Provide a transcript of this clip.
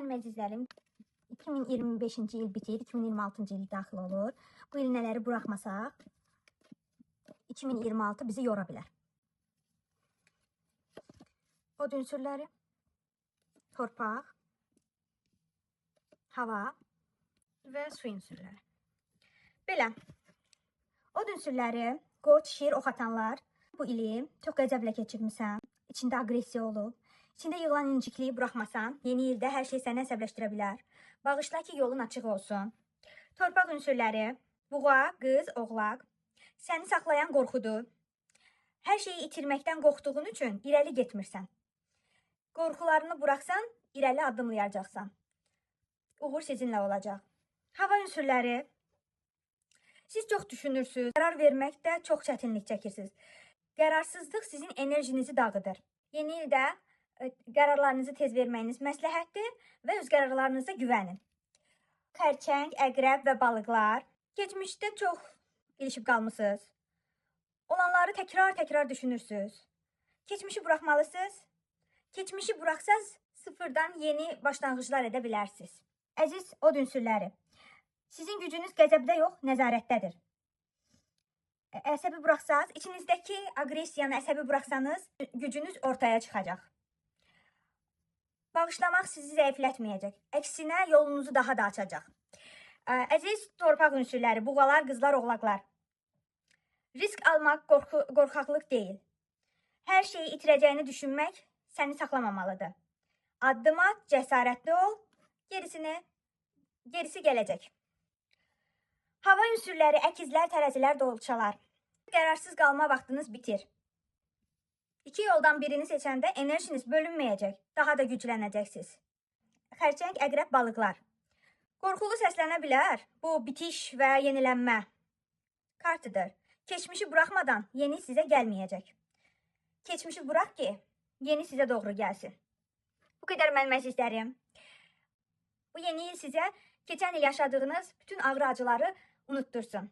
Mənim əzizlərim, 2025-ci il bitir, 2026-cı il daxil olur. Bu il nələri buraxmasaq, 2026 bizi yora bilər. Od ünsürləri, torpaq, hava və su ünsürləri. Belə, od ünsürləri, qoç, şir, ox atanlar bu ili çox qəzəblə keçirmişsən, içində agresiya olub, içində yığılan incikliyi buraxmasan, yeni ildə hər şey səni əsəbləşdirə bilər. Bağışla ki, yolun açıq olsun. Torpaq ünsürləri, buğa, qız, oğlaq, səni saxlayan qorxudur. Hər şeyi itirməkdən qorxduğun üçün irəli getmirsən. Qorxularını buraxsan, irəli addımlayacaqsan. Uğur sizinlə olacaq. Hava ünsürləri, siz çox düşünürsünüz, qərar verməkdə çox çətinlik çəkirsiniz. Qərarsızlıq sizin enerjinizi dağıdır. Yeni ildə qərarlarınızı tez verməyiniz məsləhətdir və öz qərarlarınıza güvənin. Xərçəng, əqrəb və balıqlar, keçmişdə çox ilişib qalmısınız. Olanları təkrar düşünürsünüz. Keçmişi buraxmalısınız. Keçmişi buraxsaz, sıfırdan yeni başlanğıclar edə bilərsiniz. Əziz od ünsürləri, sizin gücünüz qəzəbdə yox, nəzarətdədir. Əsəbi buraxsaz, içinizdəki agresiyanı, əsəbi buraxsanız, gücünüz ortaya çıxacaq. Bağışlamaq sizi zəiflətməyəcək. Əksinə, yolunuzu daha da açacaq. Əziz torpaq ünsürləri, buğalar, qızlar, oğlaqlar. Risk almaq qorxaqlıq deyil. Hər şeyi itirəcəyini düşünmək səni saxlamamalıdır. Addım at, cəsarətli ol, gerisi gələcək. Hava ünsürləri, əkizlər, tərəzilər, dolçalar. Qərarsız qalma vaxtınız bitir. İki yoldan birini seçəndə enerjiniz bölünməyəcək, daha da güclənəcəksiniz. Xərçəng, əqrəb, balıqlar. Qorxulu səslənə bilər, bu bitiş və yenilənmə kartıdır. Keçmişi buraxmadan yeni sizə gəlməyəcək. Keçmişi burax ki, yeni sizə doğru gəlsin. Bu qədər mənim əzizlərim. Bu yeni il sizə keçən il yaşadığınız bütün ağrı acıları unuttursun.